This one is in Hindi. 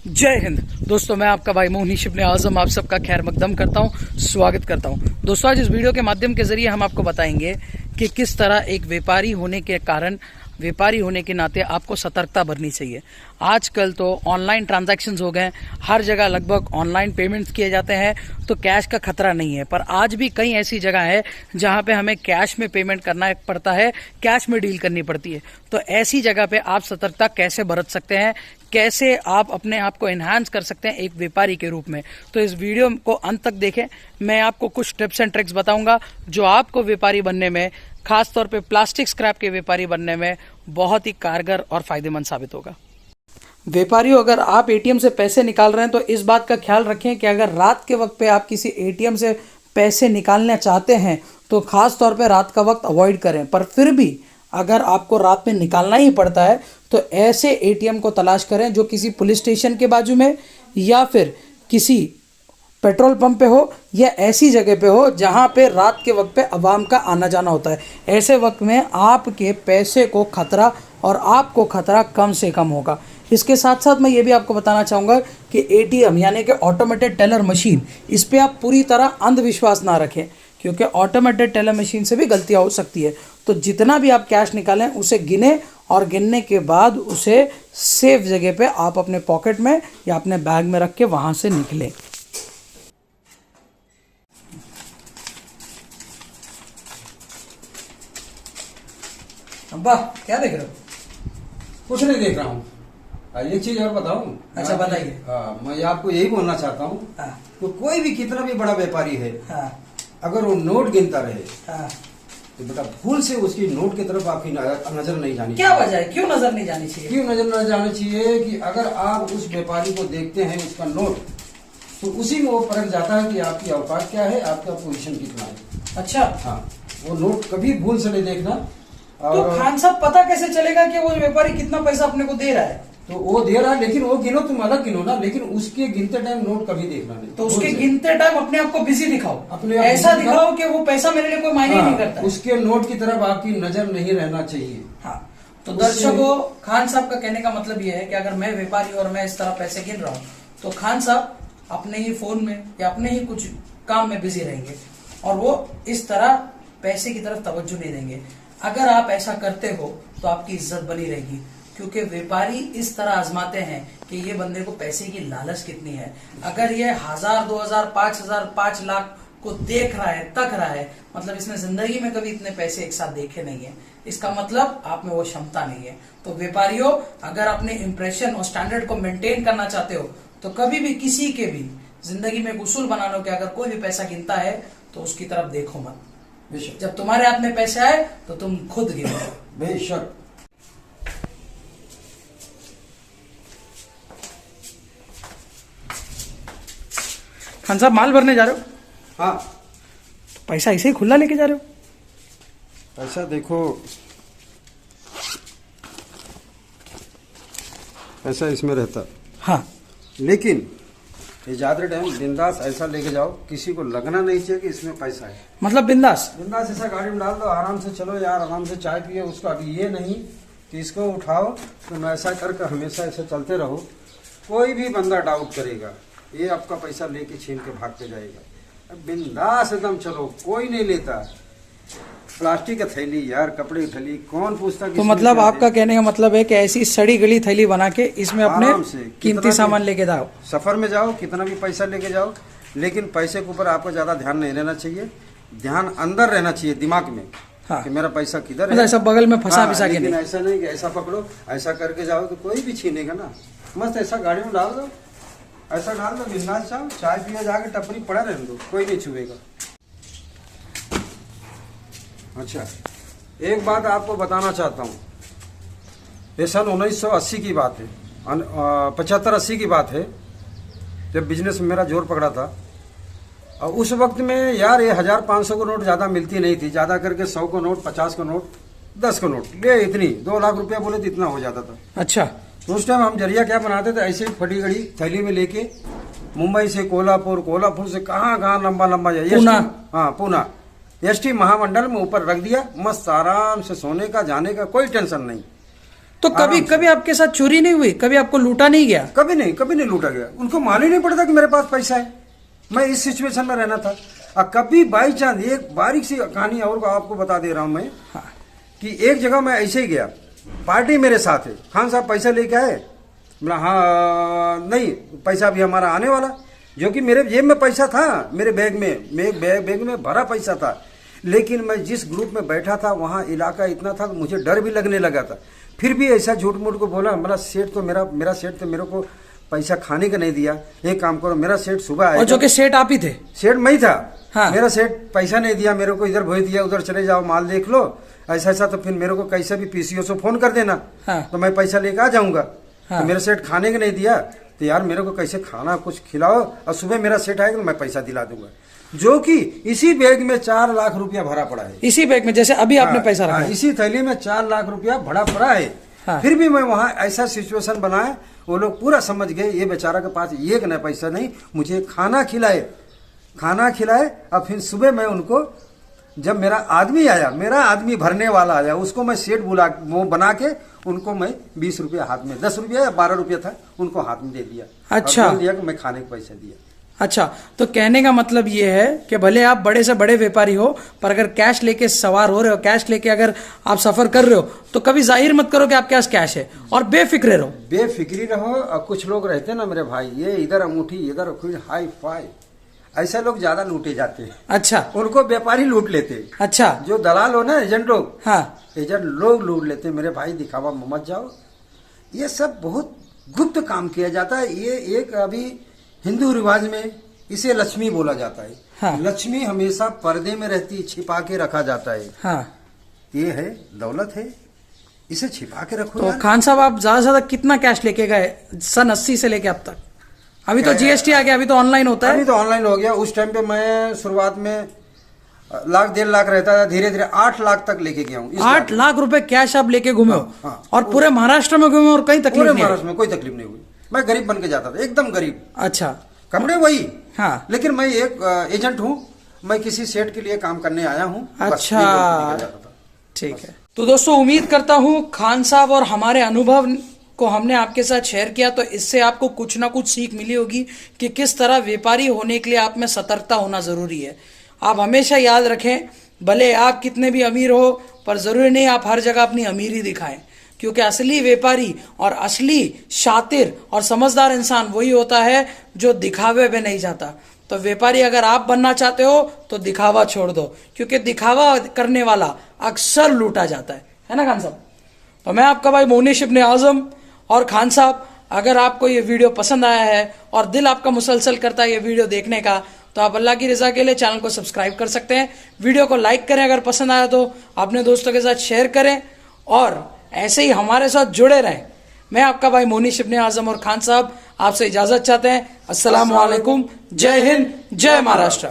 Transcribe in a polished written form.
जय हिंद दोस्तों, मैं आपका भाई मोहनीश इब्ने आजम आप सबका खैर मकदम करता हूं, स्वागत करता हूं। दोस्तों, आज इस वीडियो के माध्यम के जरिए हम आपको बताएंगे कि किस तरह एक व्यापारी होने के कारण, व्यापारी होने के नाते आपको सतर्कता बरतनी चाहिए। आजकल तो ऑनलाइन ट्रांजैक्शंस हो गए, हर जगह लगभग ऑनलाइन पेमेंट्स किए जाते हैं, तो कैश का खतरा नहीं है। पर आज भी कई ऐसी जगह है जहां पे हमें कैश में पेमेंट करना पड़ता है, कैश में डील करनी पड़ती है। तो ऐसी जगह पे आप सतर्कता कैसे बरत सकते हैं, कैसे आप अपने आप को एनहांस कर सकते हैं एक व्यापारी के रूप में, तो इस वीडियो को अंत तक देखें। मैं आपको कुछ टिप्स एंड ट्रिक्स बताऊंगा जो आपको व्यापारी बनने में, खास तौर पे प्लास्टिक स्क्रैप के व्यापारी बनने में बहुत ही कारगर और फायदेमंद साबित होगा। व्यापारियों, अगर आप एटीएम से पैसे निकाल रहे हैं तो इस बात का ख्याल रखें कि अगर रात के वक्त पे आप किसी एटीएम से पैसे निकालना चाहते हैं तो खास तौर पे रात का वक्त अवॉइड करें। पर फिर भी अगर आपको रात में निकालना ही पड़ता है तो ऐसे एटीएम को तलाश करें जो किसी पुलिस स्टेशन के बाजू में या फिर किसी पेट्रोल पंप पे हो या ऐसी जगह पे हो जहां पे रात के वक्त पे आवाम का आना जाना होता है। ऐसे वक्त में आपके पैसे को खतरा और आपको खतरा कम से कम होगा। इसके साथ साथ मैं ये भी आपको बताना चाहूँगा कि एटीएम यानी कि ऑटोमेटेड टेलर मशीन, इस पर आप पूरी तरह अंधविश्वास ना रखें, क्योंकि ऑटोमेटेड टेलर मशीन से भी गलतियाँ हो सकती है। तो जितना भी आप कैश निकालें उसे गिने और गिनने के बाद उसे सेफ जगह पे आप अपने पॉकेट में या अपने बैग में रख के वहाँ से निकलें। अब्बा, क्या देख रहे हो? कुछ नहीं देख रहा हूँ। एक चीज और बताऊं? अच्छा, बताइए। मैं आपको यही बोलना चाहता हूँ कि कोई भी कितना भी बड़ा व्यापारी है, अगर वो नोट गिनता रहे तो बेटा भूल से उसकी नोट की तरफ आपकी नजर नहीं जानी। क्या वजह है, क्यों नजर नहीं जानी चाहिए? क्यों नजर नहीं जानी चाहिए कि अगर आप उस व्यापारी को देखते हैं उसका नोट, तो उसी में वो परख जाता है कि आपकी औकात क्या है, आपका पोजीशन कितना है। अच्छा, हाँ, वो नोट कभी भूल से नहीं देखना। तो खान साहब, पता कैसे चलेगा कि वो व्यापारी कितना पैसा अपने को दे रहा है? तो वो दे रहा है, लेकिन वो गिनो, तुम अलग गिनो ना, लेकिन उसके गिनते टाइम नोट कभी देखना नहीं। तो उसके गिनते टाइम अपने आप को बिजी दिखाओ, अपने ऐसा दिखाओ कि वो पैसा मेरे लिए कोई मायने नहीं करता। उसके नोट की तरफ आपकी नजर नहीं रहना चाहिए। हाँ, तो दर्शकों, खान साहब का कहने का मतलब ये है कि अगर मैं व्यापारी और मैं इस तरह पैसे गिन रहा हूँ तो खान साहब अपने ही फोन में या अपने ही कुछ काम में बिजी रहेंगे और वो इस तरह पैसे की तरफ तवज्जो नहीं देंगे। अगर आप ऐसा करते हो तो आपकी इज्जत बनी रहेगी, क्योंकि व्यापारी इस तरह आजमाते हैं कि ये बंदे को पैसे की लालच कितनी है। अगर ये 1000, 2000, 5000, 5 लाख को देख रहा है, तक रहा है, मतलब इसने जिंदगी में कभी इतने पैसे एक साथ देखे नहीं है। इसका मतलब आप में वो क्षमता नहीं है। तो व्यापारियों, अगर अपने इंप्रेशन और स्टैंडर्ड को मेंटेन करना चाहते हो तो कभी भी किसी के भी जिंदगी में उसूल बना लो कि अगर कोई भी पैसा गिनता है तो उसकी तरफ देखो मत। जब तुम्हारे हाथ में पैसे आए तो तुम खुद गिनो। बेशक। खान साहब, माल भरने जा रहे हो? हाँ। पैसा ऐसे ही खुला लेके जा रहे हो? पैसा देखो, पैसा इसमें रहता। हाँ, लेकिन ये ज्यादा टाइम बिंदास ऐसा लेके जाओ, किसी को लगना नहीं चाहिए कि इसमें पैसा है। मतलब बिंदास बिंदास ऐसा गाड़ी में डाल दो, आराम से चलो यार, आराम से चाय पिए उसका। अभी ये नहीं कि इसको उठाओ, तुम ऐसा करके हमेशा ऐसे चलते रहो। कोई भी बंदा डाउट करेगा, ये आपका पैसा लेके छीन के भाग के जाएगा। बिंदास एकदम चलो, कोई नहीं लेता। प्लास्टिक का थैली यार, कपड़े की थैली, कौन पूछता? तो मतलब आपका कहने का मतलब है कि ऐसी सड़ी गली थैली बना के इसमें अपने कीमती सामान लेके जाओ। सफर में जाओ, कितना भी पैसा लेके जाओ, लेकिन पैसे के ऊपर आपको ज्यादा ध्यान नहीं रहना चाहिए। ध्यान अंदर रहना चाहिए, दिमाग में। हाँ, कि मेरा पैसा किधर है। ऐसा बगल में फंसा फिसा के नहीं। ऐसा नहीं कि ऐसा पकड़ो, ऐसा करके जाओ तो कोई भी छीनेगा ना। मस्त ऐसा गाड़ी में डाल दो, ऐसा डाल दो, बिंदास जाओ, चाय पिए जाके टपरी पड़ा रहने दो, कोई नहीं छुएगा। अच्छा, एक बात आपको बताना चाहता हूँ। ये सन 1980 की बात है, 75-80 की बात है, जब बिजनेस में मेरा जोर पकड़ा था। और उस वक्त में यार ये 1500 को नोट ज़्यादा मिलती नहीं थी। ज़्यादा करके 100 को नोट, 50 को नोट, 10 को नोट, ये इतनी 2 लाख रुपया बोले तो इतना हो जाता था। अच्छा, तो उस टाइम हम जरिया क्या बनाते थे, ऐसे ही फटी गड़ी थैली में लेके मुंबई से कोल्हापुर, कोल्हापुर से कहाँ लंबा लंबा जाए, पूना। हाँ, पूना एसटी महामंडल में ऊपर रख दिया। मस्त आराम से सोने का, जाने का कोई टेंशन नहीं। तो कभी कभी आपके साथ चोरी नहीं हुई, कभी आपको लूटा नहीं गया? कभी नहीं लूटा गया। उनको मालूम ही नहीं पड़ता कि मेरे पास पैसा है। मैं इस सिचुएशन में रहना था। और कभी बाई चांस, एक बारीक सी कहानी और को आपको बता दे रहा हूं मैं, कि एक जगह मैं ऐसे ही गया, पार्टी मेरे साथ है, खान साहब पैसा लेके आए, बोला हाँ नहीं पैसा भी हमारा आने वाला, जो कि मेरे जेब में पैसा था, मेरे बैग में, मेरे बैग में भरा पैसा था। लेकिन मैं जिस ग्रुप में बैठा था वहाँ इलाका इतना था, मुझे डर भी लगने लगा था। फिर भी ऐसा झूठ मूठ को बोला, मतलब सेठ तो मेरा सेठ तो मेरे को पैसा खाने का नहीं दिया। एक काम करो, मेरा सेठ सुबह आया, और जो कि सेठ आप ही थे? सेठ मैं ही था। हाँ। मेरा सेठ पैसा नहीं दिया मेरे को, इधर भेज दिया, उधर चले जाओ माल देख लो, ऐसा तो फिर मेरे को कैसे भी पीसीओ से फोन कर देना। हाँ। तो मैं पैसा लेके आ जाऊंगा। हाँ। तो मेरा सेठ खाने का नहीं दिया, तो यार मेरे को कैसे खाना कुछ खिलाओ, और सुबह मेरा सेठ आएगा तो मैं पैसा दिला दूंगा। जो कि इसी बैग में 4 लाख रुपया भरा पड़ा है। इसी बैग में जैसे अभी आपने पैसा रखा? इसी थैली में 4 लाख रुपया भरा पड़ा है। हाँ। फिर भी मैं वहाँ ऐसा सिचुएशन बनाया, वो लोग पूरा समझ गए ये बेचारा के पास एक न पैसा नहीं, मुझे खाना खिलाए। अब फिर सुबह मैं उनको, जब मेरा आदमी भरने वाला आया, उसको मैं सेठ वो बना के उनको मैं 20 रुपया हाथ में, 10 रुपया या 12 रुपया था, उनको हाथ में दे दिया। अच्छा। बोल दिया कि मैं खाने के पैसे दिया। अच्छा, तो कहने का मतलब ये है कि भले आप बड़े से बड़े व्यापारी हो, पर अगर कैश लेके सवार हो रहे हो, कैश लेके अगर आप सफर कर रहे हो, तो कभी जाहिर मत करो कि आपके पास कैश है, और बेफिक्रे रहो। और कुछ लोग रहते हैं ना मेरे भाई, ये इधर अंगूठी इधर हाई फाई, ऐसे लोग ज्यादा लूटे जाते हैं। अच्छा। उनको व्यापारी लूट लेते। अच्छा। जो दलाल हो ना, एजेंट लोग, हाँ, एजेंट लोग लूट लेते। मेरे भाई दिखावा मत जाओ, ये सब बहुत गुप्त काम किया जाता है। ये एक अभी हिंदू रिवाज में इसे लक्ष्मी बोला जाता है। हाँ। लक्ष्मी हमेशा पर्दे में रहती, छिपा के रखा जाता है। हाँ। ये है दौलत है, इसे छिपा के रखो। तो खान साहब, आप ज्यादा से ज्यादा कितना कैश लेके गए सन 80 से लेके अब तक? अभी तो जीएसटी आ गया, अभी तो ऑनलाइन होता है। अभी तो ऑनलाइन हो गया। उस टाइम पे मैं शुरुआत में 1 1.5 लाख रहता था, धीरे धीरे 8 लाख तक लेके गया हूँ। 8 लाख रुपए कैश आप लेके घूमे हो? हाँ। और पूरे महाराष्ट्र में घूमे और कहीं तकलीफ नहीं? महाराष्ट्र में कोई तकलीफ नहीं हुई। मैं गरीब बन के जाता था, एकदम गरीब। अच्छा। कपड़े वही। हाँ। लेकिन मैं एक एजेंट हूँ, मैं किसी सेठ के लिए काम करने आया हूँ। अच्छा, ठीक है। तो दोस्तों, उम्मीद करता हूँ खान साहब और हमारे अनुभव को हमने आपके साथ शेयर किया, तो इससे आपको कुछ ना कुछ सीख मिली होगी कि किस तरह व्यापारी होने के लिए आप में सतर्कता होना जरूरी है। आप हमेशा याद रखें, भले आप कितने भी अमीर हो, पर जरूरी नहीं आप हर जगह अपनी अमीरी दिखाएं, क्योंकि असली व्यापारी और असली शातिर और समझदार इंसान वही होता है जो दिखावे में नहीं जाता। तो व्यापारी अगर आप बनना चाहते हो तो दिखावा छोड़ दो, क्योंकि दिखावा करने वाला अक्सर लूटा जाता है ना खान साहब? तो मैं आपका भाई मोहनिश इब्ने आजम। और खान साहब, अगर आपको ये वीडियो पसंद आया है और दिल आपका मुसलसल करता है ये वीडियो देखने का, तो आप अल्लाह की रजा के लिए चैनल को सब्सक्राइब कर सकते हैं। वीडियो को लाइक करें, अगर पसंद आया तो अपने दोस्तों के साथ शेयर करें, और ऐसे ही हमारे साथ जुड़े रहें। मैं आपका भाई मोहनिश इब्ने आजम और खान साहब आपसे इजाजत चाहते हैं। अस्सलाम वालेकुम, जय हिंद, जय महाराष्ट्र।